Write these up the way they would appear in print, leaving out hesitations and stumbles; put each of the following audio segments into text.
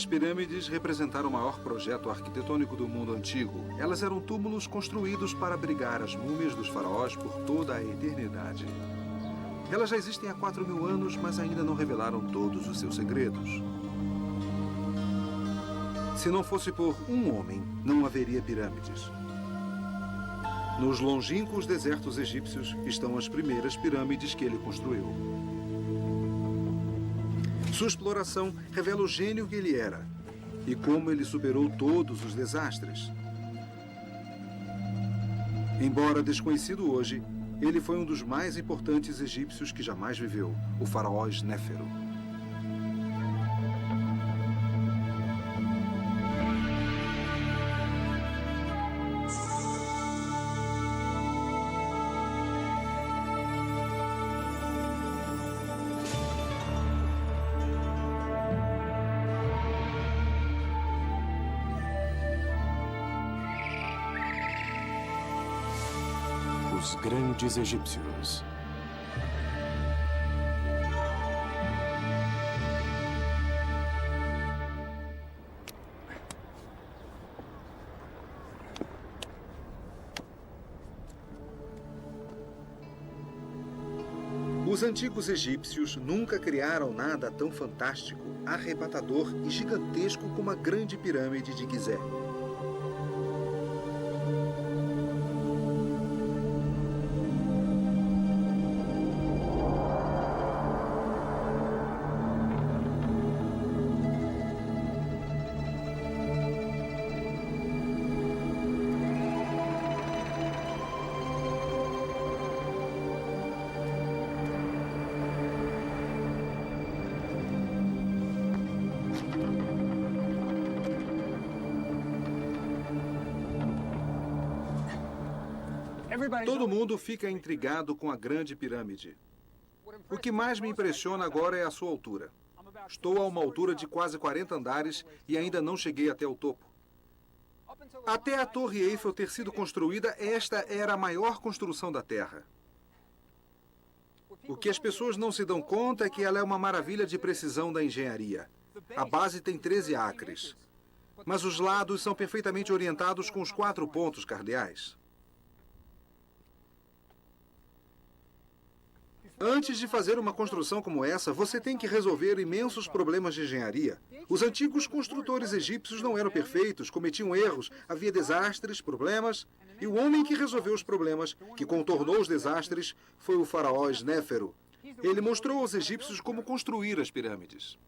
As pirâmides representaram o maior projeto arquitetônico do mundo antigo. Elas eram túmulos construídos para abrigar as múmias dos faraós por toda a eternidade. Elas já existem há 4.000 anos, mas ainda não revelaram todos os seus segredos. Se não fosse por um homem, não haveria pirâmides. Nos longínquos desertos egípcios estão as primeiras pirâmides que ele construiu. Sua exploração revela o gênio que ele era e como ele superou todos os desastres. Embora desconhecido hoje, ele foi um dos mais importantes egípcios que jamais viveu, o faraó Snéfero. Os grandes egípcios. Os antigos egípcios nunca criaram nada tão fantástico, arrebatador e gigantesco como a grande pirâmide de Gizé. Todo mundo fica intrigado com a grande pirâmide. O que mais me impressiona agora é a sua altura. Estou a uma altura de quase 40 andares e ainda não cheguei até o topo. Até a Torre Eiffel ter sido construída, esta era a maior construção da Terra. O que as pessoas não se dão conta é que ela é uma maravilha de precisão da engenharia. A base tem 13 acres, mas os lados são perfeitamente orientados com os 4 pontos cardeais. Antes de fazer uma construção como essa, você tem que resolver imensos problemas de engenharia. Os antigos construtores egípcios não eram perfeitos, cometiam erros, havia desastres, problemas. E o homem que resolveu os problemas, que contornou os desastres, foi o faraó Snéfero. Ele mostrou aos egípcios como construir as pirâmides.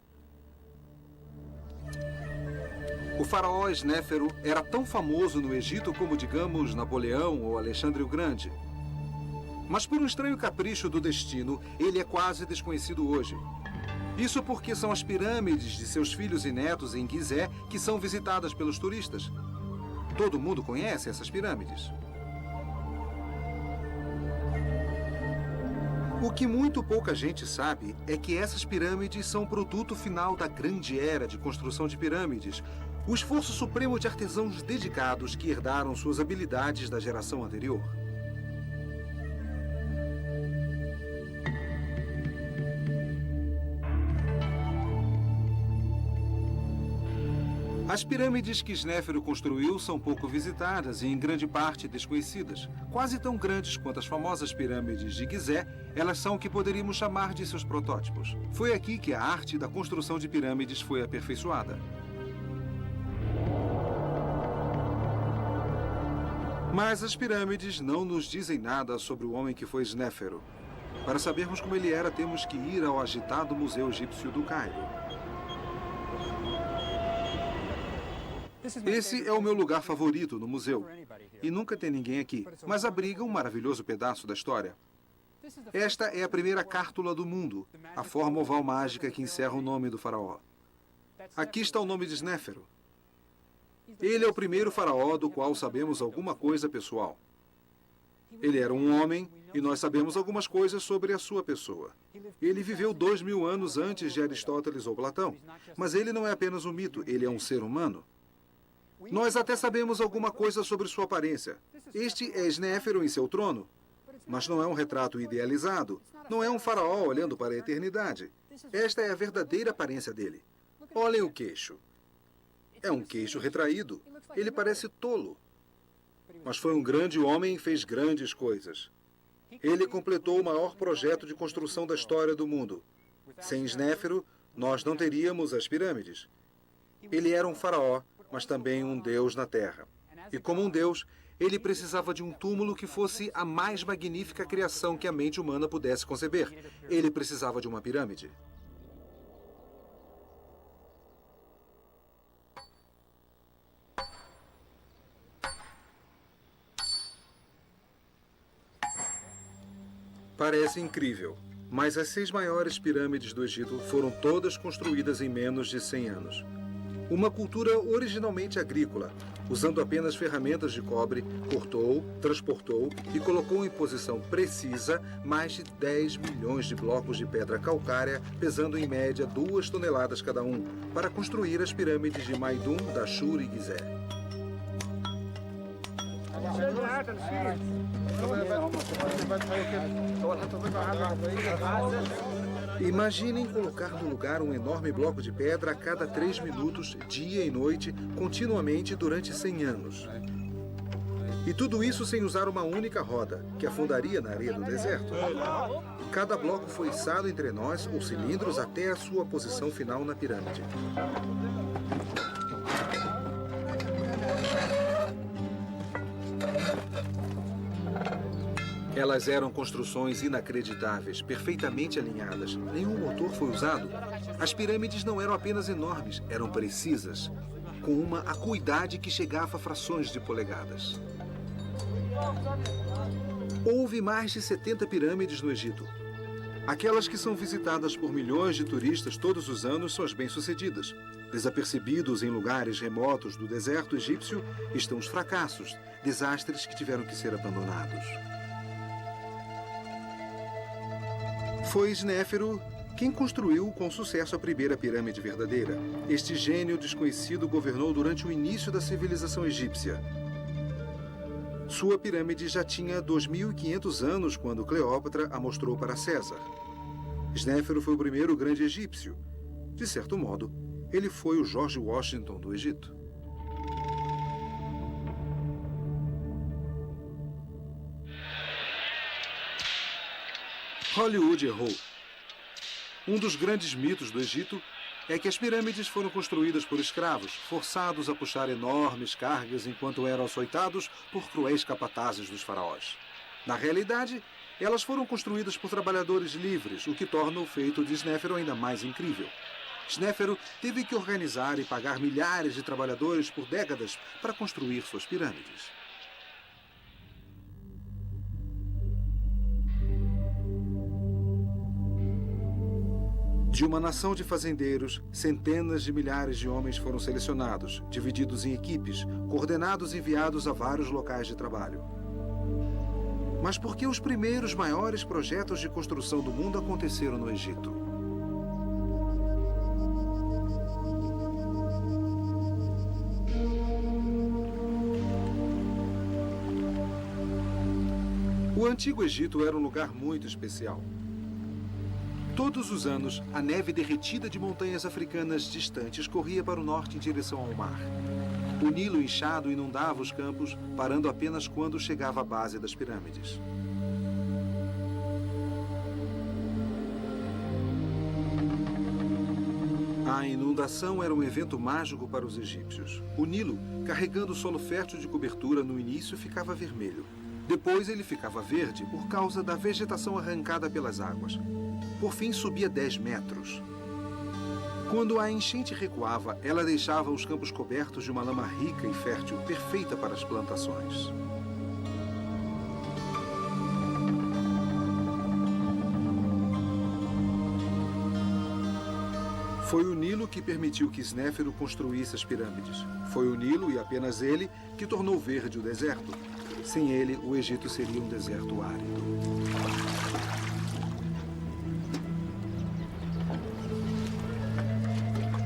O faraó Snéfero era tão famoso no Egito como, digamos, Napoleão ou Alexandre o Grande. Mas por um estranho capricho do destino, ele é quase desconhecido hoje. Isso porque são as pirâmides de seus filhos e netos em Gizé que são visitadas pelos turistas. Todo mundo conhece essas pirâmides. O que muito pouca gente sabe é que essas pirâmides são o produto final da grande era de construção de pirâmides, o esforço supremo de artesãos dedicados que herdaram suas habilidades da geração anterior. As pirâmides que Snéfero construiu são pouco visitadas e em grande parte desconhecidas. Quase tão grandes quanto as famosas pirâmides de Gizé, elas são o que poderíamos chamar de seus protótipos. Foi aqui que a arte da construção de pirâmides foi aperfeiçoada. Mas as pirâmides não nos dizem nada sobre o homem que foi Snéfero. Para sabermos como ele era, temos que ir ao agitado Museu Egípcio do Cairo. Esse é o meu lugar favorito no museu. E nunca tem ninguém aqui, mas abriga um maravilhoso pedaço da história. Esta é a primeira cártula do mundo, a forma oval mágica que encerra o nome do faraó. Aqui está o nome de Snéfero. Ele é o primeiro faraó do qual sabemos alguma coisa pessoal. Ele era um homem e nós sabemos algumas coisas sobre a sua pessoa. Ele viveu 2.000 anos antes de Aristóteles ou Platão, mas ele não é apenas um mito, ele é um ser humano. Nós até sabemos alguma coisa sobre sua aparência. Este é Snéfero em seu trono, mas não é um retrato idealizado. Não é um faraó olhando para a eternidade. Esta é a verdadeira aparência dele. Olhem o queixo. É um queixo retraído. Ele parece tolo. Mas foi um grande homem e fez grandes coisas. Ele completou o maior projeto de construção da história do mundo. Sem Snéfero, nós não teríamos as pirâmides. Ele era um faraó, mas também um deus na terra. E como um deus, ele precisava de um túmulo que fosse a mais magnífica criação que a mente humana pudesse conceber. Ele precisava de uma pirâmide. Parece incrível, mas as 6 maiores pirâmides do Egito foram todas construídas em menos de 100 anos. Uma cultura originalmente agrícola, usando apenas ferramentas de cobre, cortou, transportou e colocou em posição precisa mais de 10 milhões de blocos de pedra calcária, pesando em média 2 toneladas cada um, para construir as pirâmides de Maidum, Dashur e Gizé. Imaginem colocar no lugar um enorme bloco de pedra a cada 3 minutos, dia e noite, continuamente durante 100 anos. E tudo isso sem usar uma única roda, que afundaria na areia do deserto. Cada bloco foi içado entre nós ou cilindros até a sua posição final na pirâmide. Elas eram construções inacreditáveis, perfeitamente alinhadas. Nenhum motor foi usado. As pirâmides não eram apenas enormes, eram precisas, com uma acuidade que chegava a frações de polegadas. Houve mais de 70 pirâmides no Egito. Aquelas que são visitadas por milhões de turistas todos os anos são as bem-sucedidas. Desapercebidos em lugares remotos do deserto egípcio estão os fracassos, desastres que tiveram que ser abandonados. Foi Snéfero quem construiu com sucesso a primeira pirâmide verdadeira. Este gênio desconhecido governou durante o início da civilização egípcia. Sua pirâmide já tinha 2.500 anos quando Cleópatra a mostrou para César. Snéfero foi o primeiro grande egípcio. De certo modo, ele foi o George Washington do Egito. Hollywood errou. Um dos grandes mitos do Egito é que as pirâmides foram construídas por escravos, forçados a puxar enormes cargas enquanto eram açoitados por cruéis capatazes dos faraós. Na realidade, elas foram construídas por trabalhadores livres, o que torna o feito de Snéfero ainda mais incrível. Snéfero teve que organizar e pagar milhares de trabalhadores por décadas para construir suas pirâmides. De uma nação de fazendeiros, centenas de milhares de homens foram selecionados, divididos em equipes, coordenados e enviados a vários locais de trabalho. Mas por que os primeiros maiores projetos de construção do mundo aconteceram no Egito? O Antigo Egito era um lugar muito especial. Todos os anos, a neve derretida de montanhas africanas distantes corria para o norte em direção ao mar. O Nilo inchado inundava os campos, parando apenas quando chegava à base das pirâmides. A inundação era um evento mágico para os egípcios. O Nilo, carregando o solo fértil de cobertura, no início ficava vermelho. Depois ele ficava verde por causa da vegetação arrancada pelas águas. Por fim, subia 10 metros. Quando a enchente recuava, ela deixava os campos cobertos de uma lama rica e fértil, perfeita para as plantações. Foi o Nilo que permitiu que Snéfero construísse as pirâmides. Foi o Nilo, e apenas ele, que tornou verde o deserto. Sem ele, o Egito seria um deserto árido.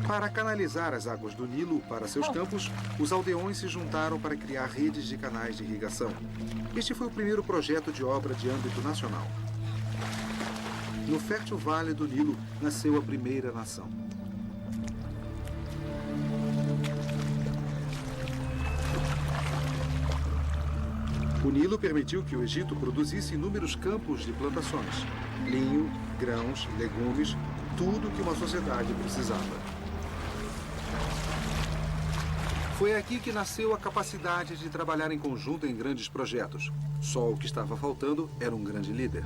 Para canalizar as águas do Nilo para seus campos, os aldeões se juntaram para criar redes de canais de irrigação. Este foi o primeiro projeto de obra de âmbito nacional. No fértil vale do Nilo nasceu a primeira nação. O Nilo permitiu que o Egito produzisse inúmeros campos de plantações, linho, grãos, legumes, tudo que uma sociedade precisava. Foi aqui que nasceu a capacidade de trabalhar em conjunto em grandes projetos. Só o que estava faltando era um grande líder.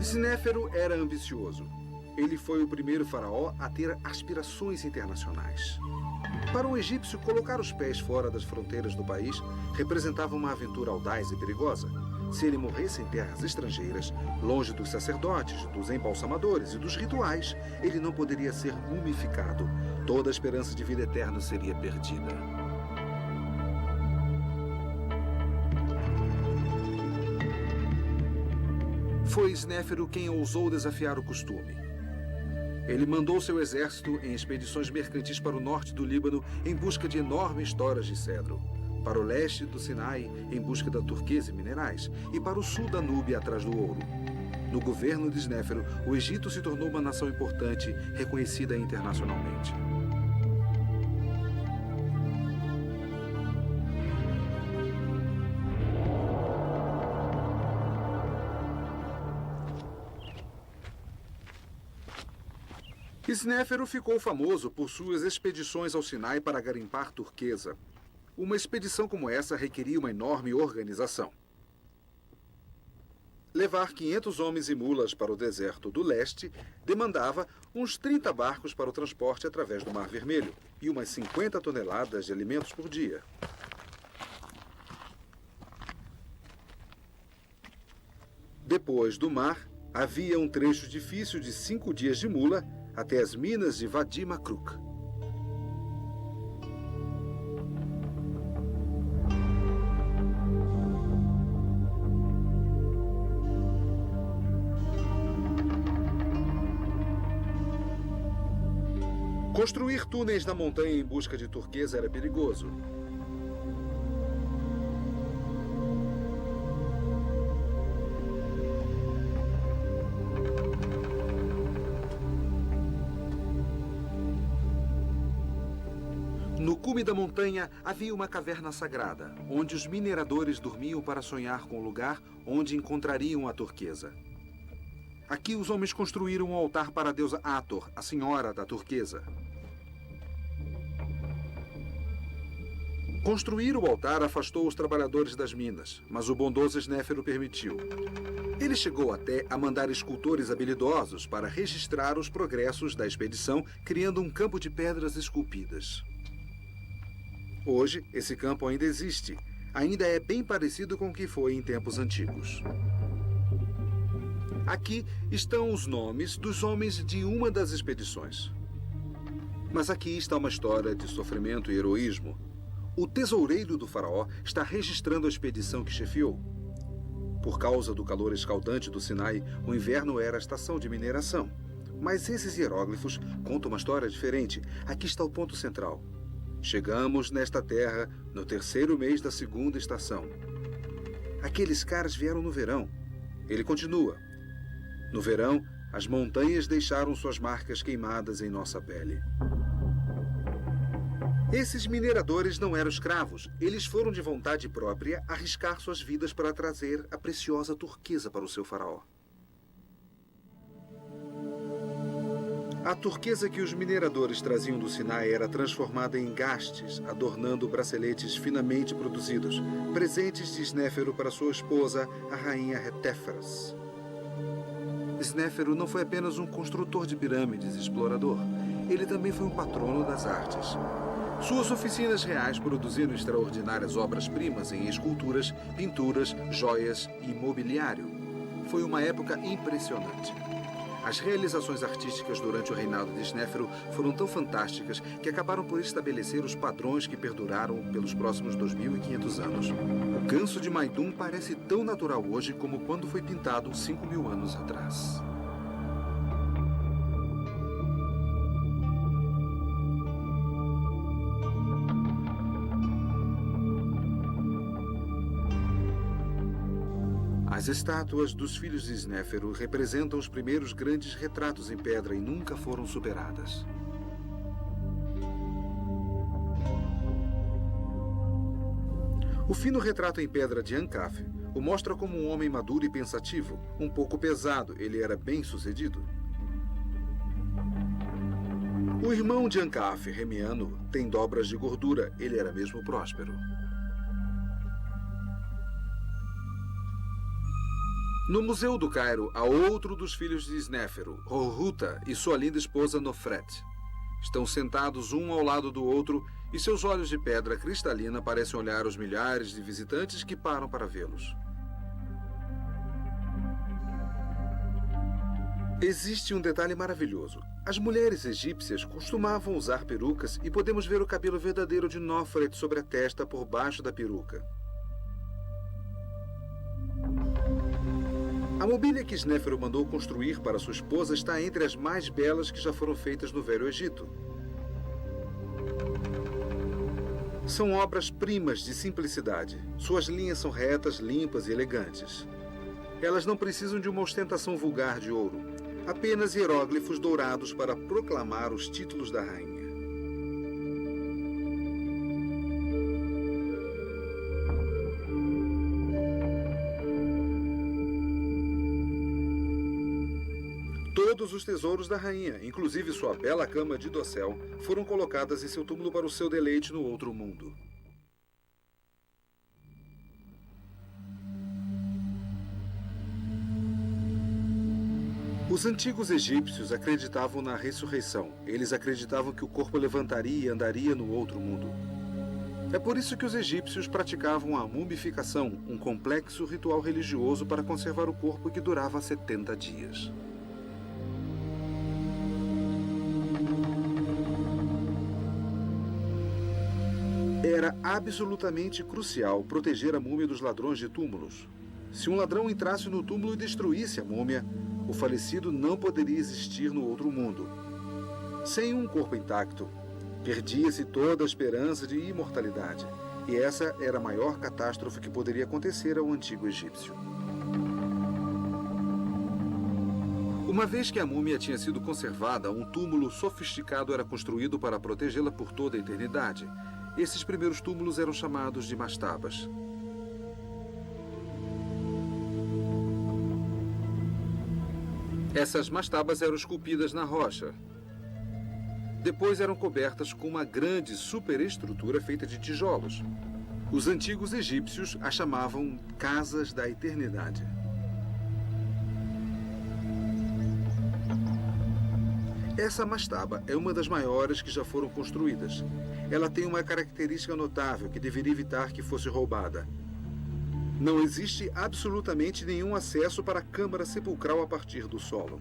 Snéfero era ambicioso. Ele foi o primeiro faraó a ter aspirações internacionais. Para um egípcio, colocar os pés fora das fronteiras do país representava uma aventura audaz e perigosa. Se ele morresse em terras estrangeiras, longe dos sacerdotes, dos embalsamadores e dos rituais, ele não poderia ser mumificado. Toda a esperança de vida eterna seria perdida. Foi Snéfero quem ousou desafiar o costume. Ele mandou seu exército em expedições mercantis para o norte do Líbano em busca de enormes toras de cedro, para o leste do Sinai em busca da turquesa e minerais, e para o sul da Núbia atrás do ouro. No governo de Snéfero, o Egito se tornou uma nação importante, reconhecida internacionalmente. Snéfero ficou famoso por suas expedições ao Sinai para garimpar turquesa. Uma expedição como essa requeria uma enorme organização. Levar 500 homens e mulas para o deserto do leste demandava uns 30 barcos para o transporte através do Mar Vermelho e umas 50 toneladas de alimentos por dia. Depois do mar, havia um trecho difícil de 5 dias de mula até as minas de Wadi Makruk. Construir túneis na montanha em busca de turquesa era perigoso. No cume da montanha havia uma caverna sagrada, onde os mineradores dormiam para sonhar com o lugar onde encontrariam a turquesa. Aqui os homens construíram um altar para a deusa Hathor, a senhora da turquesa. Construir o altar afastou os trabalhadores das minas, mas o bondoso Snéfero permitiu. Ele chegou até a mandar escultores habilidosos para registrar os progressos da expedição, criando um campo de pedras esculpidas. Hoje, esse campo ainda existe. Ainda é bem parecido com o que foi em tempos antigos. Aqui estão os nomes dos homens de uma das expedições. Mas aqui está uma história de sofrimento e heroísmo. O tesoureiro do faraó está registrando a expedição que chefiou. Por causa do calor escaldante do Sinai, o inverno era a estação de mineração. Mas esses hieróglifos contam uma história diferente. Aqui está o ponto central. Chegamos nesta terra no 3º mês da 2ª estação. Aqueles caras vieram no verão. Ele continua. No verão, as montanhas deixaram suas marcas queimadas em nossa pele. Esses mineradores não eram escravos. Eles foram de vontade própria arriscar suas vidas para trazer a preciosa turquesa para o seu faraó. A turquesa que os mineradores traziam do Sinai era transformada em engastes, adornando braceletes finamente produzidos, presentes de Snéfero para sua esposa, a rainha Retéferas. Snéfero não foi apenas um construtor de pirâmides e explorador. Ele também foi um patrono das artes. Suas oficinas reais produziram extraordinárias obras-primas em esculturas, pinturas, joias e mobiliário. Foi uma época impressionante. As realizações artísticas durante o reinado de Snéfero foram tão fantásticas que acabaram por estabelecer os padrões que perduraram pelos próximos 2.500 anos. O ganso de Maidum parece tão natural hoje como quando foi pintado 5.000 anos atrás. As estátuas dos filhos de Snéfero representam os primeiros grandes retratos em pedra e nunca foram superadas. O fino retrato em pedra de Ankaf o mostra como um homem maduro e pensativo, um pouco pesado, ele era bem-sucedido. O irmão de Ankaf, Remiano, tem dobras de gordura, ele era mesmo próspero. No Museu do Cairo, há outro dos filhos de Snéfero, Horruta, e sua linda esposa Nofret. Estão sentados um ao lado do outro e seus olhos de pedra cristalina parecem olhar os milhares de visitantes que param para vê-los. Existe um detalhe maravilhoso. As mulheres egípcias costumavam usar perucas e podemos ver o cabelo verdadeiro de Nofret sobre a testa por baixo da peruca. A mobília que Snéfero mandou construir para sua esposa está entre as mais belas que já foram feitas no Velho Egito. São obras-primas de simplicidade. Suas linhas são retas, limpas e elegantes. Elas não precisam de uma ostentação vulgar de ouro. Apenas hieróglifos dourados para proclamar os títulos da rainha. Todos os tesouros da rainha, inclusive sua bela cama de dossel, foram colocadas em seu túmulo para o seu deleite no outro mundo. Os antigos egípcios acreditavam na ressurreição. Eles acreditavam que o corpo levantaria e andaria no outro mundo. É por isso que os egípcios praticavam a mumificação, um complexo ritual religioso para conservar o corpo que durava 70 dias. Era absolutamente crucial proteger a múmia dos ladrões de túmulos. Se um ladrão entrasse no túmulo e destruísse a múmia, o falecido não poderia existir no outro mundo. Sem um corpo intacto, perdia-se toda a esperança de imortalidade. E essa era a maior catástrofe que poderia acontecer ao antigo egípcio. Uma vez que a múmia tinha sido conservada, um túmulo sofisticado era construído para protegê-la por toda a eternidade. Esses primeiros túmulos eram chamados de mastabas. Essas mastabas eram esculpidas na rocha. Depois eram cobertas com uma grande superestrutura feita de tijolos. Os antigos egípcios a chamavam Casas da Eternidade. Essa mastaba é uma das maiores que já foram construídas. Ela tem uma característica notável que deveria evitar que fosse roubada. Não existe absolutamente nenhum acesso para a câmara sepulcral a partir do solo.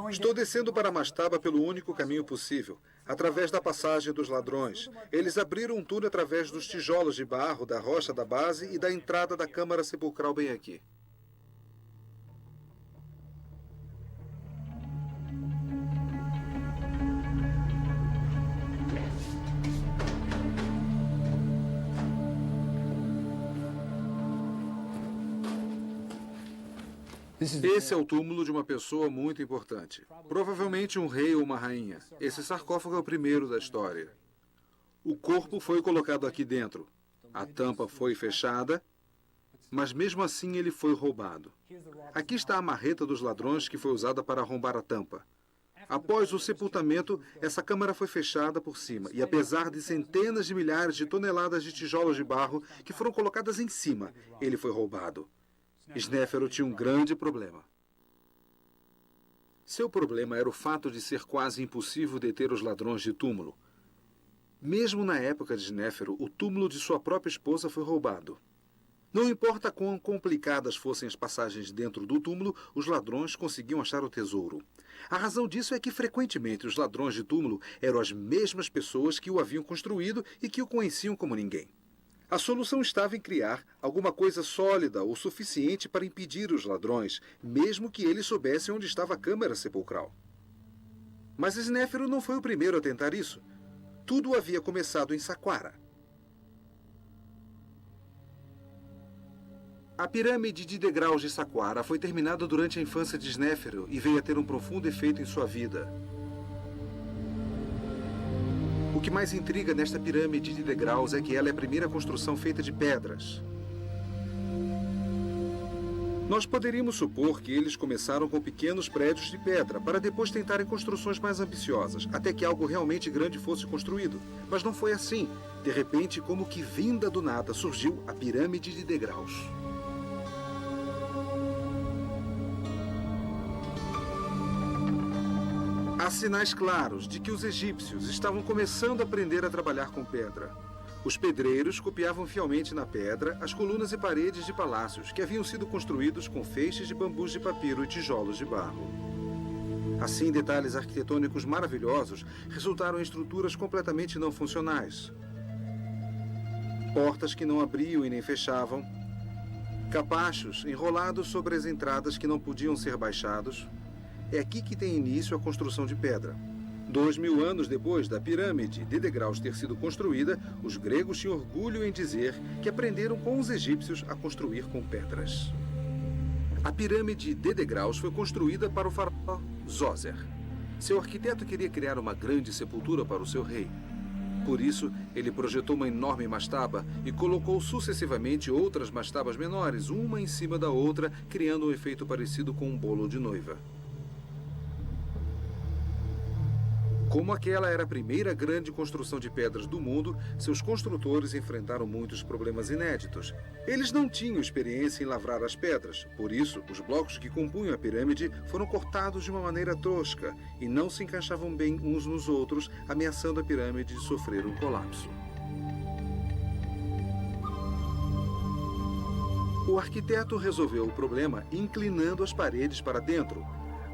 Estou descendo para a mastaba pelo único caminho possível, através da passagem dos ladrões. Eles abriram um túnel através dos tijolos de barro, da rocha da base e da entrada da câmara sepulcral bem aqui. Esse é o túmulo de uma pessoa muito importante. Provavelmente um rei ou uma rainha. Esse sarcófago é o primeiro da história. O corpo foi colocado aqui dentro. A tampa foi fechada, mas mesmo assim ele foi roubado. Aqui está a marreta dos ladrões que foi usada para arrombar a tampa. Após o sepultamento, essa câmara foi fechada por cima, e apesar de centenas de milhares de toneladas de tijolos de barro que foram colocadas em cima, ele foi roubado. Snéfero tinha um grande problema. Seu problema era o fato de ser quase impossível deter os ladrões de túmulo. Mesmo na época de Snéfero, o túmulo de sua própria esposa foi roubado. Não importa quão complicadas fossem as passagens dentro do túmulo, os ladrões conseguiam achar o tesouro. A razão disso é que, frequentemente, os ladrões de túmulo eram as mesmas pessoas que o haviam construído e que o conheciam como ninguém. A solução estava em criar alguma coisa sólida o suficiente para impedir os ladrões, mesmo que eles soubessem onde estava a câmara sepulcral. Mas Snéfero não foi o primeiro a tentar isso. tudo havia começado em Saqqara. A pirâmide de degraus de Saqqara foi terminada durante a infância de Snéfero e veio a ter um profundo efeito em sua vida. O que mais intriga nesta pirâmide de degraus é que ela é a primeira construção feita de pedras. Nós poderíamos supor que eles começaram com pequenos prédios de pedra, para depois tentarem construções mais ambiciosas, até que algo realmente grande fosse construído. Mas não foi assim. De repente, como que vinda do nada, surgiu a pirâmide de degraus. Há sinais claros de que os egípcios estavam começando a aprender a trabalhar com pedra. Os pedreiros copiavam fielmente na pedra as colunas e paredes de palácios que haviam sido construídos com feixes de bambus de papiro e tijolos de barro. Assim, detalhes arquitetônicos maravilhosos resultaram em estruturas completamente não funcionais. Portas que não abriam e nem fechavam, capachos enrolados sobre as entradas que não podiam ser baixados. É aqui que tem início a construção de pedra. 2000 anos depois da pirâmide de degraus ter sido construída, os gregos tinham orgulho em dizer que aprenderam com os egípcios a construir com pedras. A pirâmide de degraus foi construída para o faraó Zoser. Seu arquiteto queria criar uma grande sepultura para o seu rei. Por isso, ele projetou uma enorme mastaba e colocou sucessivamente outras mastabas menores, uma em cima da outra, criando um efeito parecido com um bolo de noiva. Como aquela era a primeira grande construção de pedras do mundo, seus construtores enfrentaram muitos problemas inéditos. Eles não tinham experiência em lavrar as pedras, por isso, os blocos que compunham a pirâmide foram cortados de uma maneira tosca e não se encaixavam bem uns nos outros, ameaçando a pirâmide de sofrer um colapso. O arquiteto resolveu o problema inclinando as paredes para dentro.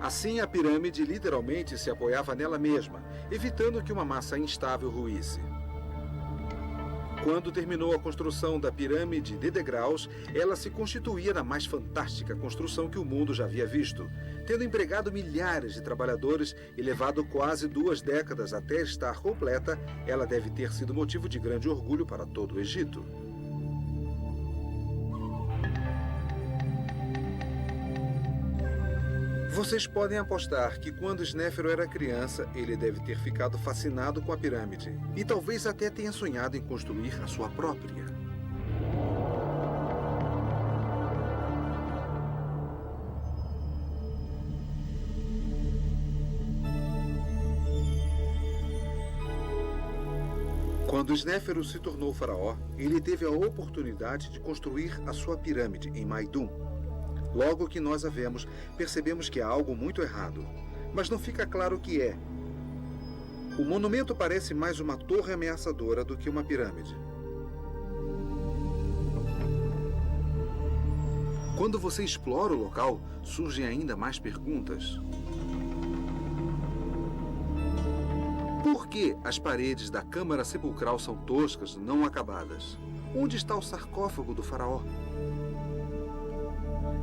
Assim, a pirâmide literalmente se apoiava nela mesma, evitando que uma massa instável ruísse. Quando terminou a construção da pirâmide de degraus, ela se constituía na mais fantástica construção que o mundo já havia visto, tendo empregado milhares de trabalhadores e levado quase 2 décadas até estar completa. Ela deve ter sido motivo de grande orgulho para todo o Egito. Vocês podem apostar que quando Snéfero era criança, ele deve ter ficado fascinado com a pirâmide e talvez até tenha sonhado em construir a sua própria. Quando Snéfero se tornou faraó, ele teve a oportunidade de construir a sua pirâmide em Maidum. Logo que nós a vemos, percebemos que há algo muito errado, mas não fica claro o que é. O monumento parece mais uma torre ameaçadora do que uma pirâmide. Quando você explora o local, surgem ainda mais perguntas. Por que as paredes da câmara sepulcral são toscas, não acabadas? Onde está o sarcófago do faraó?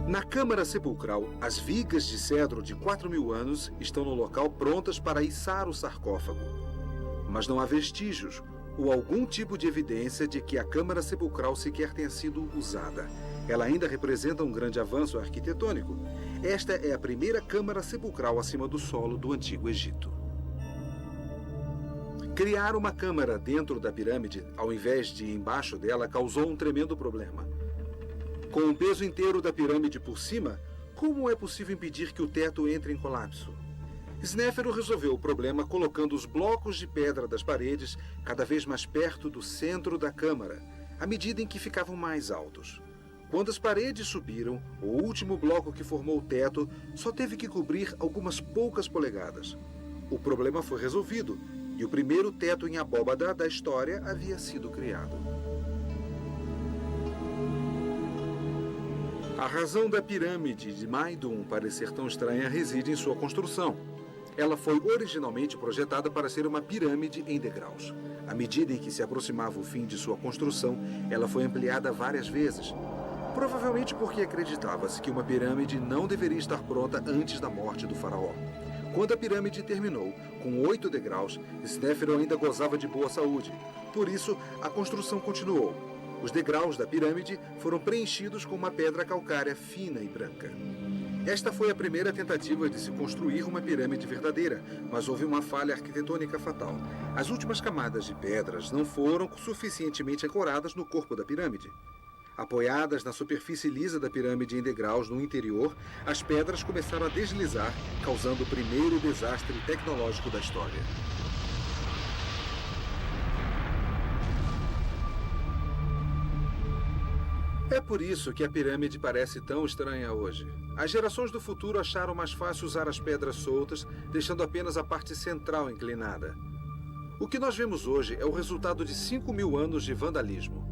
Na câmara sepulcral, as vigas de cedro de 4.000 anos estão no local prontas para içar o sarcófago. Mas não há vestígios ou algum tipo de evidência de que a câmara sepulcral sequer tenha sido usada. Ela ainda representa um grande avanço arquitetônico. Esta é a primeira câmara sepulcral acima do solo do Antigo Egito. Criar uma câmara dentro da pirâmide, ao invés de embaixo dela, causou um tremendo problema. Com o peso inteiro da pirâmide por cima, como é possível impedir que o teto entre em colapso? Snéfero resolveu o problema colocando os blocos de pedra das paredes cada vez mais perto do centro da câmara, à medida em que ficavam mais altos. Quando as paredes subiram, o último bloco que formou o teto só teve que cobrir algumas poucas polegadas. O problema foi resolvido e o primeiro teto em abóbada da história havia sido criado. A razão da pirâmide de Maidum parecer tão estranha reside em sua construção. Ela foi originalmente projetada para ser uma pirâmide em degraus. À medida em que se aproximava o fim de sua construção, ela foi ampliada várias vezes. Provavelmente porque acreditava-se que uma pirâmide não deveria estar pronta antes da morte do faraó. Quando a pirâmide terminou, com 8 degraus, Snéfero ainda gozava de boa saúde. Por isso, a construção continuou. Os degraus da pirâmide foram preenchidos com uma pedra calcária fina e branca. Esta foi a primeira tentativa de se construir uma pirâmide verdadeira, mas houve uma falha arquitetônica fatal. As últimas camadas de pedras não foram suficientemente ancoradas no corpo da pirâmide. Apoiadas na superfície lisa da pirâmide em degraus no interior, as pedras começaram a deslizar, causando o primeiro desastre tecnológico da história. É por isso que a pirâmide parece tão estranha hoje. As gerações do futuro acharam mais fácil usar as pedras soltas, deixando apenas a parte central inclinada. O que nós vemos hoje é o resultado de 5.000 anos de vandalismo.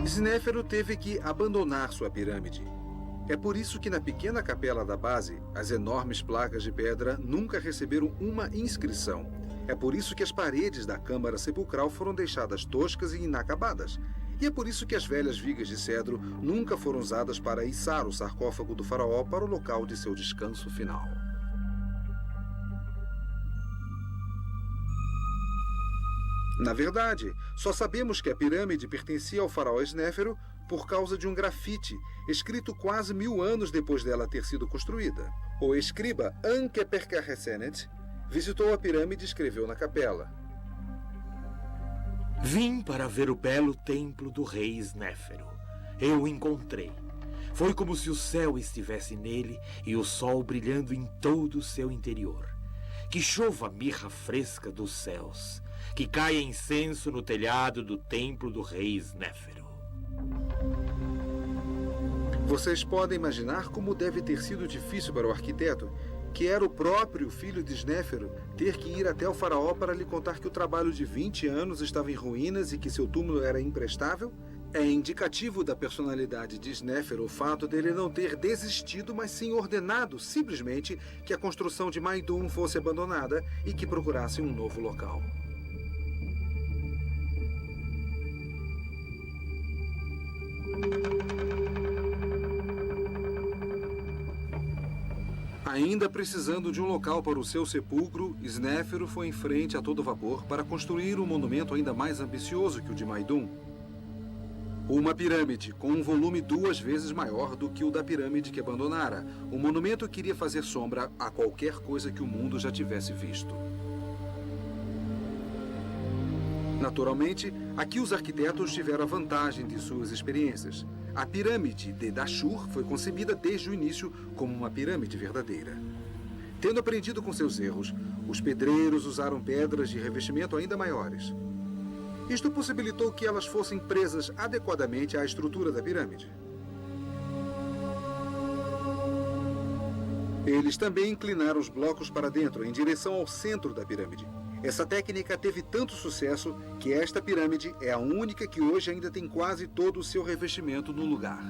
Snéfero teve que abandonar sua pirâmide. É por isso que na pequena capela da base, as enormes placas de pedra nunca receberam uma inscrição. É por isso que as paredes da câmara sepulcral foram deixadas toscas e inacabadas. E é por isso que as velhas vigas de cedro nunca foram usadas para içar o sarcófago do faraó para o local de seu descanso final. Na verdade, só sabemos que a pirâmide pertencia ao faraó Snéfero por causa de um grafite escrito quase 1000 anos depois dela ter sido construída. O escriba Ankeperkaresenet visitou a pirâmide e escreveu na capela: Vim para ver o belo templo do rei Snéfero. Eu o encontrei. Foi como se o céu estivesse nele e o sol brilhando em todo o seu interior. Que chova mirra fresca dos céus. Que caia incenso no telhado do templo do rei Snéfero. Vocês podem imaginar como deve ter sido difícil para o arquiteto, que era o próprio filho de Snéfero, ter que ir até o faraó para lhe contar que o trabalho de 20 anos estava em ruínas e que seu túmulo era imprestável? É indicativo da personalidade de Snéfero o fato dele não ter desistido, mas sim ordenado simplesmente que a construção de Maidum fosse abandonada e que procurasse um novo local. Ainda precisando de um local para o seu sepulcro, Snéfero foi em frente a todo vapor para construir um monumento ainda mais ambicioso que o de Maidum. Uma pirâmide com um volume 2 vezes maior do que o da pirâmide que abandonara. O monumento queria fazer sombra a qualquer coisa que o mundo já tivesse visto. Naturalmente, aqui os arquitetos tiveram a vantagem de suas experiências. A pirâmide de Dashur foi concebida desde o início como uma pirâmide verdadeira. Tendo aprendido com seus erros, os pedreiros usaram pedras de revestimento ainda maiores. Isto possibilitou que elas fossem presas adequadamente à estrutura da pirâmide. Eles também inclinaram os blocos para dentro, em direção ao centro da pirâmide. Essa técnica teve tanto sucesso que esta pirâmide é a única que hoje ainda tem quase todo o seu revestimento no lugar.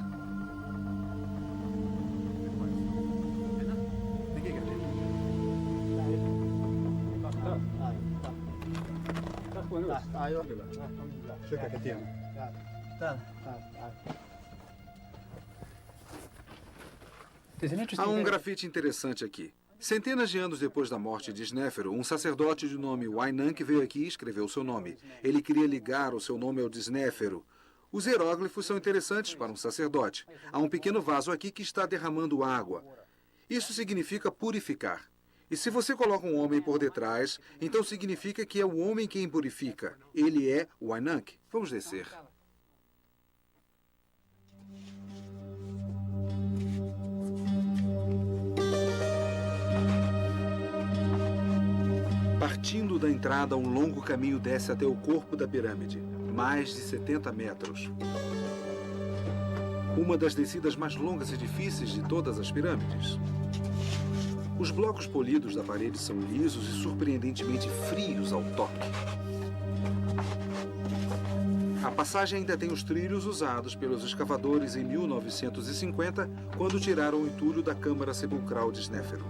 Há um grafite interessante aqui. Centenas de anos depois da morte de Snéfero, um sacerdote de nome Wainank veio aqui e escreveu seu nome. Ele queria ligar o seu nome ao de Snéfero. Os hieróglifos são interessantes para um sacerdote. Há um pequeno vaso aqui que está derramando água. Isso significa purificar. E se você coloca um homem por detrás, então significa que é o homem quem purifica. Ele é o Wainank. Vamos descer. Partindo da entrada, um longo caminho desce até o corpo da pirâmide, mais de 70 metros. Uma das descidas mais longas e difíceis de todas as pirâmides. Os blocos polidos da parede são lisos e surpreendentemente frios ao toque. A passagem ainda tem os trilhos usados pelos escavadores em 1950, quando tiraram o entulho da câmara sepulcral de Snéfero.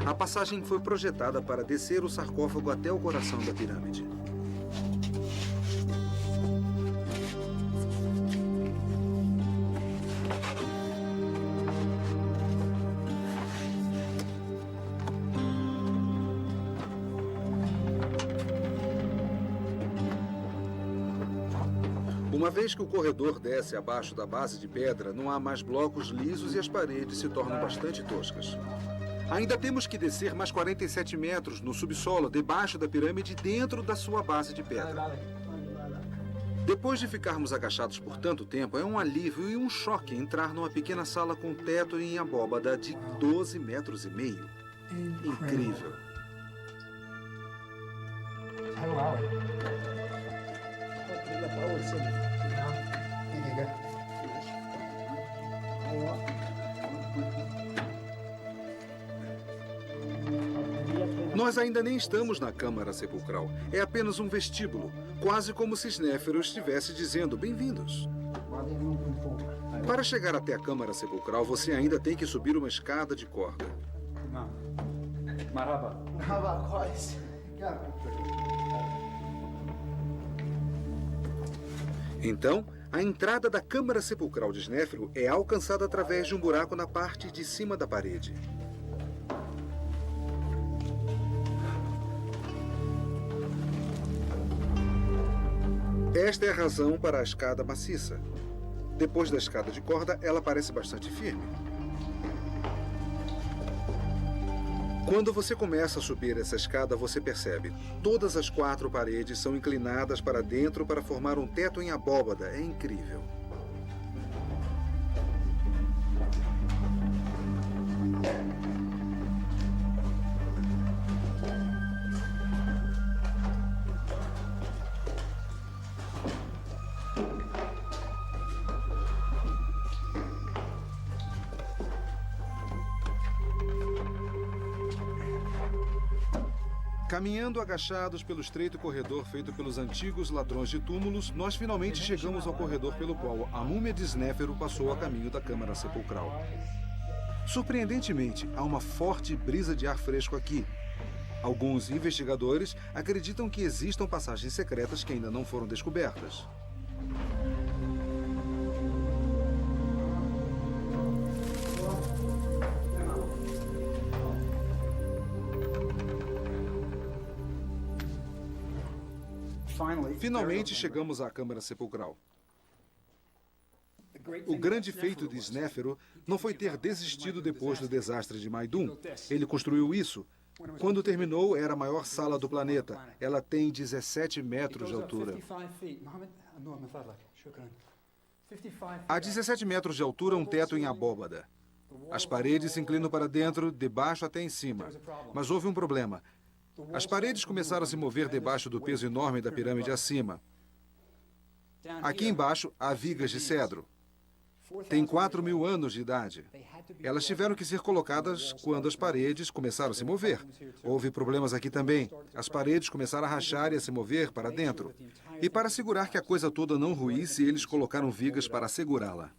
A passagem foi projetada para descer o sarcófago até o coração da pirâmide. Uma vez que o corredor desce abaixo da base de pedra, não há mais blocos lisos e as paredes se tornam bastante toscas. Ainda temos que descer mais 47 metros no subsolo, debaixo da pirâmide, dentro da sua base de pedra. Depois de ficarmos agachados por tanto tempo, é um alívio e um choque entrar numa pequena sala com teto em abóbada de 12 metros e meio. Incrível. Nós ainda nem estamos na Câmara Sepulcral. É apenas um vestíbulo, quase como se Snéfero estivesse dizendo bem-vindos. Para chegar até a Câmara Sepulcral, você ainda tem que subir uma escada de corda. Então, a entrada da Câmara Sepulcral de Snéfero é alcançada através de um buraco na parte de cima da parede. Esta é a razão para a escada maciça. Depois da escada de corda, ela parece bastante firme. Quando você começa a subir essa escada, você percebe. Todas as 4 paredes são inclinadas para dentro para formar um teto em abóbada. É incrível. Caminhando agachados pelo estreito corredor feito pelos antigos ladrões de túmulos, nós finalmente chegamos ao corredor pelo qual a múmia de Snéfero passou a caminho da Câmara Sepulcral. Surpreendentemente, há uma forte brisa de ar fresco aqui. Alguns investigadores acreditam que existam passagens secretas que ainda não foram descobertas. Finalmente chegamos à Câmara Sepulcral. O grande feito de Snéfero não foi ter desistido depois do desastre de Maidum. Ele construiu isso. Quando terminou, era a maior sala do planeta. Ela tem 17 metros de altura. A 17 metros de altura, um teto em abóbada. As paredes se inclinam para dentro, de baixo até em cima. Mas houve um problema. As paredes começaram a se mover debaixo do peso enorme da pirâmide acima. Aqui embaixo, há vigas de cedro. Tem 4.000 anos de idade. Elas tiveram que ser colocadas quando as paredes começaram a se mover. Houve problemas aqui também. As paredes começaram a rachar e a se mover para dentro. E para assegurar que a coisa toda não ruísse, eles colocaram vigas para segurá-la.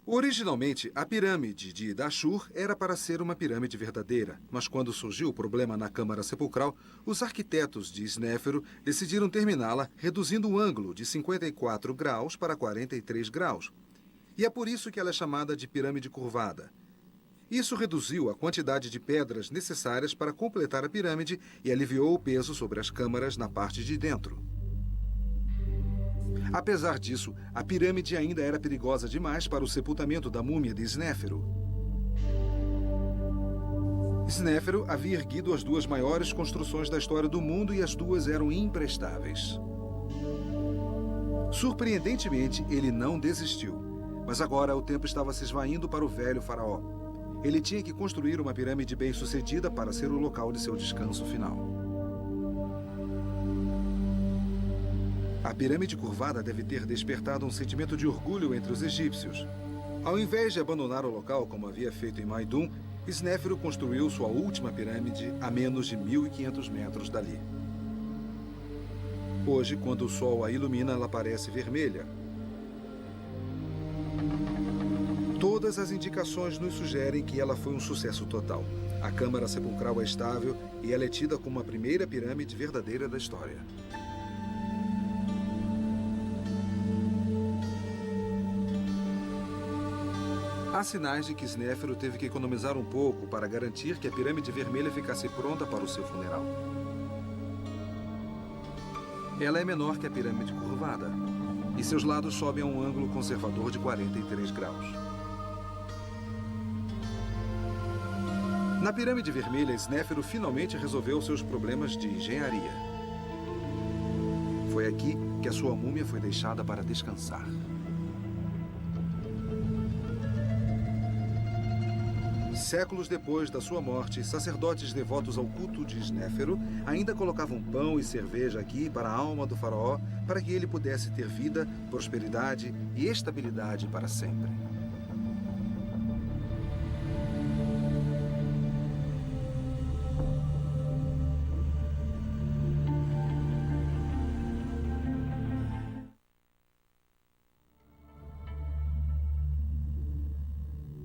Originalmente, a pirâmide de Dashur era para ser uma pirâmide verdadeira, mas quando surgiu o problema na Câmara Sepulcral, os arquitetos de Snéfero decidiram terminá-la reduzindo o ângulo de 54 graus para 43 graus. E é por isso que ela é chamada de pirâmide curvada. Isso reduziu a quantidade de pedras necessárias para completar a pirâmide e aliviou o peso sobre as câmaras na parte de dentro. Apesar disso, a pirâmide ainda era perigosa demais para o sepultamento da múmia de Snéfero. Snéfero havia erguido as 2 maiores construções da história do mundo e as 2 eram imprestáveis. Surpreendentemente, ele não desistiu. Mas agora o tempo estava se esvaindo para o velho faraó. Ele tinha que construir uma pirâmide bem-sucedida para ser o local de seu descanso final. A pirâmide curvada deve ter despertado um sentimento de orgulho entre os egípcios. Ao invés de abandonar o local como havia feito em Maidum, Snéfero construiu sua última pirâmide a menos de 1.500 metros dali. Hoje, quando o sol a ilumina, ela parece vermelha. Todas as indicações nos sugerem que ela foi um sucesso total. A Câmara Sepulcral é estável e ela é tida como a primeira pirâmide verdadeira da história. Há sinais de que Snéfero teve que economizar um pouco para garantir que a pirâmide vermelha ficasse pronta para o seu funeral. Ela é menor que a pirâmide curvada, e seus lados sobem a um ângulo conservador de 43 graus. Na pirâmide vermelha, Snéfero finalmente resolveu seus problemas de engenharia. Foi aqui que a sua múmia foi deixada para descansar. Séculos depois da sua morte, sacerdotes devotos ao culto de Snéfero ainda colocavam pão e cerveja aqui para a alma do faraó, para que ele pudesse ter vida, prosperidade e estabilidade para sempre.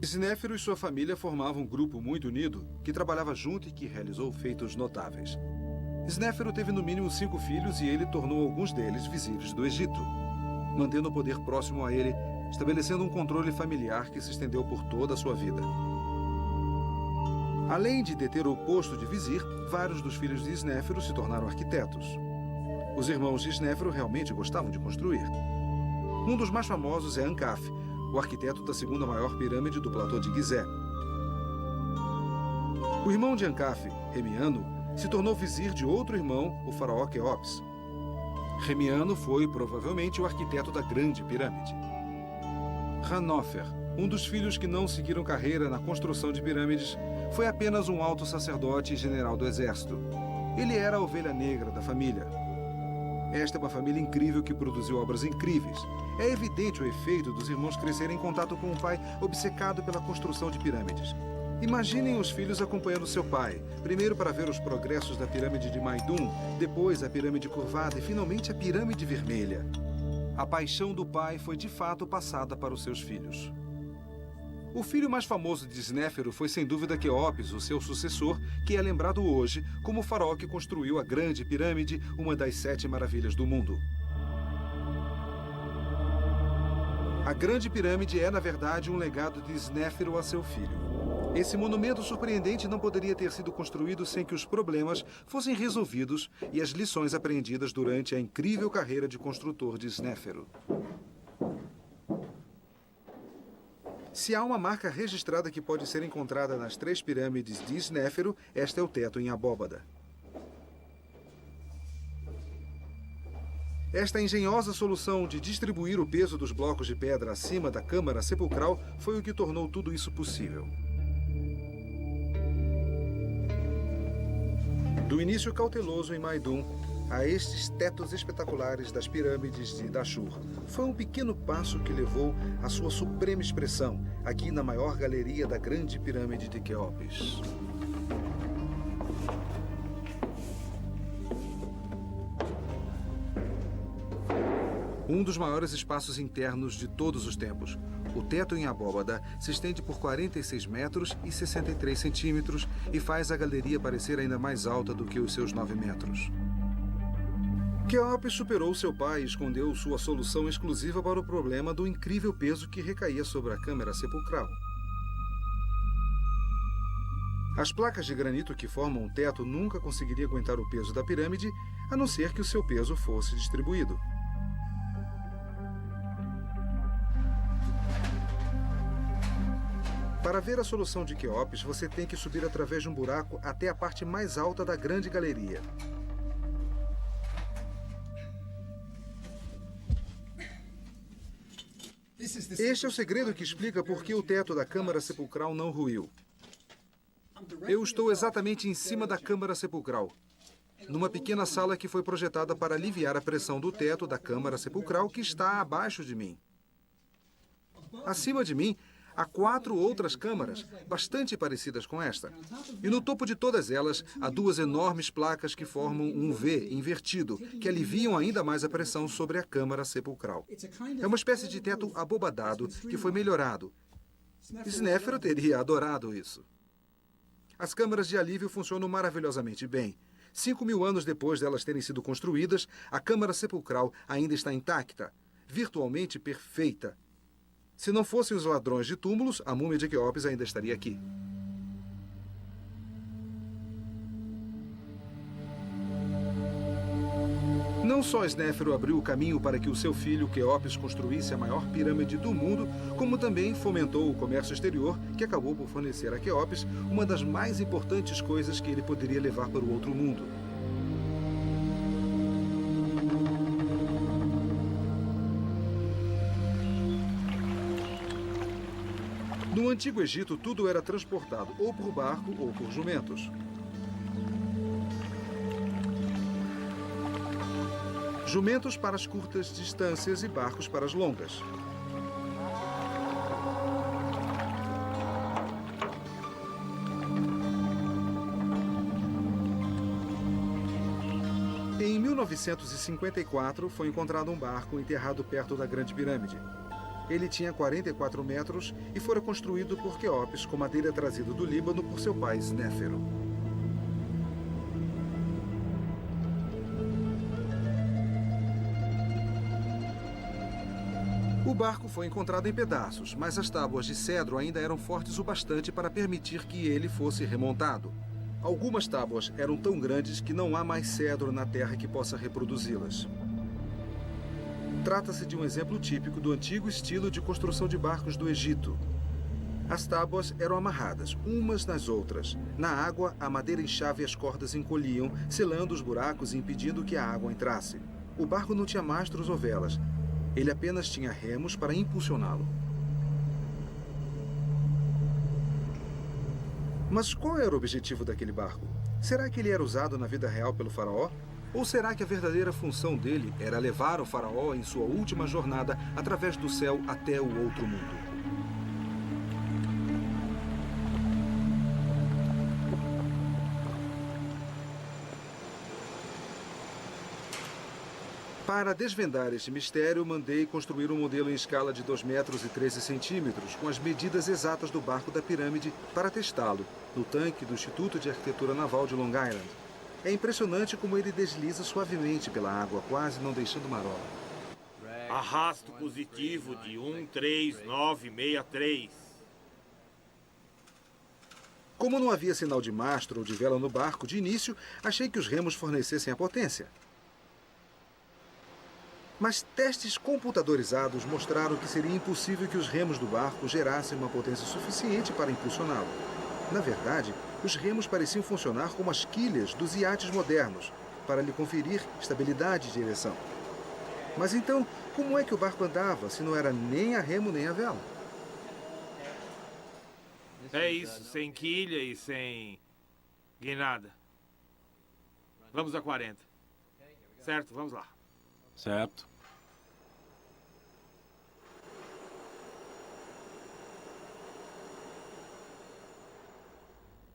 Snéfero e sua família formavam um grupo muito unido que trabalhava junto e que realizou feitos notáveis. Snéfero teve no mínimo 5 filhos e ele tornou alguns deles vizires do Egito, mantendo o poder próximo a ele, estabelecendo um controle familiar que se estendeu por toda a sua vida. Além de deter o posto de vizir, vários dos filhos de Snéfero se tornaram arquitetos. Os irmãos de Snéfero realmente gostavam de construir. Um dos mais famosos é Ankaf, o arquiteto da segunda maior pirâmide do platô de Gizé. O irmão de Ankaf, Remiano, se tornou vizir de outro irmão, o faraó Quéops. Remiano foi, provavelmente, o arquiteto da Grande Pirâmide. Hanófer, um dos filhos que não seguiram carreira na construção de pirâmides, foi apenas um alto sacerdote e general do exército. Ele era a ovelha negra da família. Esta é uma família incrível que produziu obras incríveis. É evidente o efeito dos irmãos crescerem em contato com um pai obcecado pela construção de pirâmides. Imaginem os filhos acompanhando seu pai, primeiro para ver os progressos da pirâmide de Maidum, depois a pirâmide curvada e finalmente a pirâmide vermelha. A paixão do pai foi de fato passada para os seus filhos. O filho mais famoso de Snéfero foi sem dúvida Quéops, o seu sucessor, que é lembrado hoje como o faraó que construiu a Grande Pirâmide, uma das 7 maravilhas do mundo. A Grande Pirâmide é, na verdade, um legado de Snéfero a seu filho. Esse monumento surpreendente não poderia ter sido construído sem que os problemas fossem resolvidos e as lições aprendidas durante a incrível carreira de construtor de Snéfero. Se há uma marca registrada que pode ser encontrada nas 3 pirâmides de Snéfero, esta é o teto em abóbada. Esta engenhosa solução de distribuir o peso dos blocos de pedra acima da câmara sepulcral foi o que tornou tudo isso possível. Do início cauteloso em Maidum a estes tetos espetaculares das pirâmides de Dashur, foi um pequeno passo que levou à sua suprema expressão, aqui na maior galeria da Grande Pirâmide de Quéops. Um dos maiores espaços internos de todos os tempos. O teto em abóbada se estende por 46 metros e 63 centímetros e faz a galeria parecer ainda mais alta do que os seus 9 metros. Quéops superou seu pai e escondeu sua solução exclusiva para o problema do incrível peso que recaía sobre a câmara sepulcral. As placas de granito que formam o teto nunca conseguiriam aguentar o peso da pirâmide, a não ser que o seu peso fosse distribuído. Para ver a solução de Quéops, você tem que subir através de um buraco até a parte mais alta da grande galeria. Este é o segredo que explica por que o teto da câmara sepulcral não ruiu. Eu estou exatamente em cima da câmara sepulcral, numa pequena sala que foi projetada para aliviar a pressão do teto da câmara sepulcral que está abaixo de mim. Acima de mim, há 4 outras câmaras, bastante parecidas com esta. E no topo de todas elas, há 2 enormes placas que formam um V invertido, que aliviam ainda mais a pressão sobre a câmara sepulcral. É uma espécie de teto abobadado que foi melhorado. Snéfero teria adorado isso. As câmaras de alívio funcionam maravilhosamente bem. 5.000 anos depois delas terem sido construídas, a câmara sepulcral ainda está intacta, virtualmente perfeita. Se não fossem os ladrões de túmulos, a múmia de Quéops ainda estaria aqui. Não Não só Snéfero abriu o caminho para que o seu filho Quéopes construísse a maior pirâmide do mundo, como também fomentou o comércio exterior, que acabou por fornecer a Quéopes uma das mais importantes coisas que ele poderia levar para o outro mundo. No Antigo Egito, tudo era transportado ou por barco ou por jumentos. Jumentos para as curtas distâncias e barcos para as longas. Em 1954, foi encontrado um barco enterrado perto da Grande Pirâmide. Ele tinha 44 metros e fora construído por Quéopes com madeira trazida do Líbano por seu pai Snéfero. O barco foi encontrado em pedaços, mas as tábuas de cedro ainda eram fortes o bastante para permitir que ele fosse remontado. Algumas tábuas eram tão grandes que não há mais cedro na terra que possa reproduzi-las. Trata-se de um exemplo típico do antigo estilo de construção de barcos do Egito. As tábuas eram amarradas, umas nas outras. Na água, a madeira inchava e as cordas encolhiam, selando os buracos e impedindo que a água entrasse. O barco não tinha mastros ou velas. Ele apenas tinha remos para impulsioná-lo. Mas qual era o objetivo daquele barco? Será que ele era usado na vida real pelo faraó? Ou será que a verdadeira função dele era levar o faraó em sua última jornada através do céu até o outro mundo? Para desvendar este mistério, mandei construir um modelo em escala de 2 metros e 13 centímetros, com as medidas exatas do barco da pirâmide, para testá-lo, no tanque do Instituto de Arquitetura Naval de Long Island. É impressionante como ele desliza suavemente pela água, quase não deixando marola. Arrasto positivo de 13963. Como não havia sinal de mastro ou de vela no barco, de início, achei que os remos fornecessem a potência. Mas testes computadorizados mostraram que seria impossível que os remos do barco gerassem uma potência suficiente para impulsioná-lo. Na verdade, os remos pareciam funcionar como as quilhas dos iates modernos, para lhe conferir estabilidade e direção. Mas então, como é que o barco andava, se não era nem a remo nem a vela? É isso, sem quilha e sem guinada. Vamos a 40. Certo, vamos lá. Certo.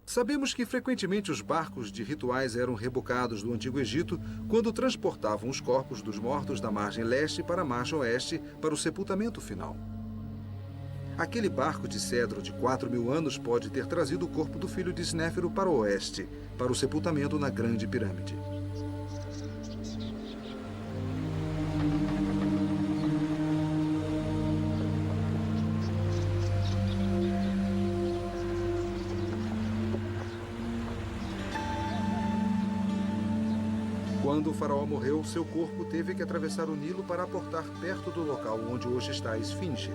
Sabemos que frequentemente os barcos de rituais eram rebocados do Antigo Egito quando transportavam os corpos dos mortos da margem leste para a margem oeste para o sepultamento final. Aquele barco de cedro de 4.000 anos pode ter trazido o corpo do filho de Snéfero para o oeste, para o sepultamento na Grande Pirâmide. Quando o faraó morreu, seu corpo teve que atravessar o Nilo para aportar perto do local onde hoje está a Esfinge.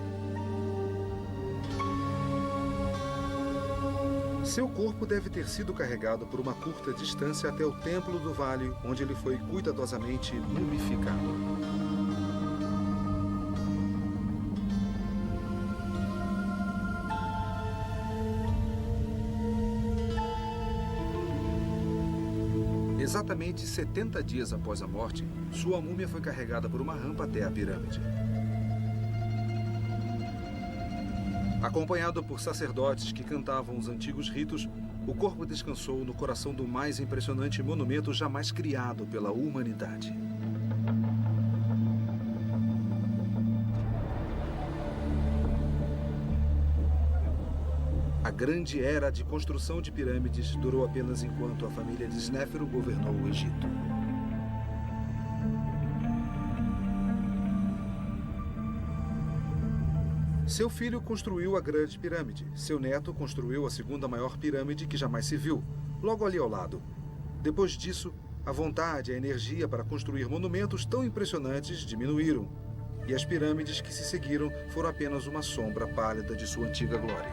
Seu corpo deve ter sido carregado por uma curta distância até o templo do vale, onde ele foi cuidadosamente mumificado. Exatamente 70 dias após a morte, sua múmia foi carregada por uma rampa até a pirâmide. Acompanhado por sacerdotes que cantavam os antigos ritos, o corpo descansou no coração do mais impressionante monumento jamais criado pela humanidade. A grande era de construção de pirâmides durou apenas enquanto a família de Snéfero governou o Egito. Seu filho construiu a Grande Pirâmide. Seu neto construiu a segunda maior pirâmide que jamais se viu, logo ali ao lado. Depois disso, a vontade e a energia para construir monumentos tão impressionantes diminuíram, e as pirâmides que se seguiram foram apenas uma sombra pálida de sua antiga glória.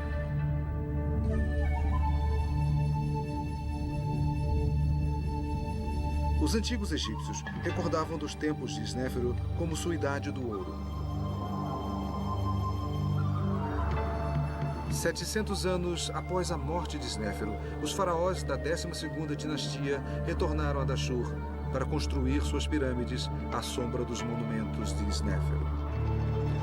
Os antigos egípcios recordavam dos tempos de Snéfero como sua idade do ouro. 700 anos após a morte de Snéfero, os faraós da 12ª dinastia retornaram a Dashur para construir suas pirâmides à sombra dos monumentos de Snéfero.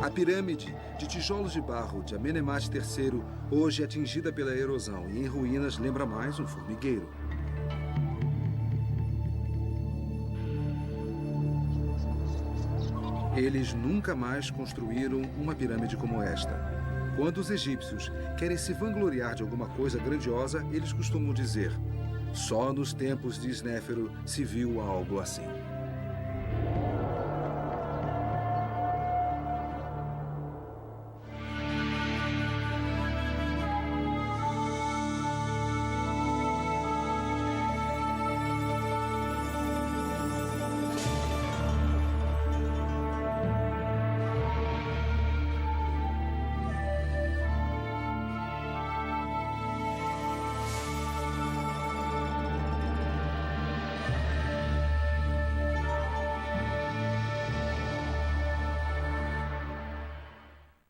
A pirâmide de tijolos de barro de Amenemhat III, hoje atingida pela erosão e em ruínas, lembra mais um formigueiro. Eles nunca mais construíram uma pirâmide como esta. Quando os egípcios querem se vangloriar de alguma coisa grandiosa, eles costumam dizer: só nos tempos de Snéfero se viu algo assim.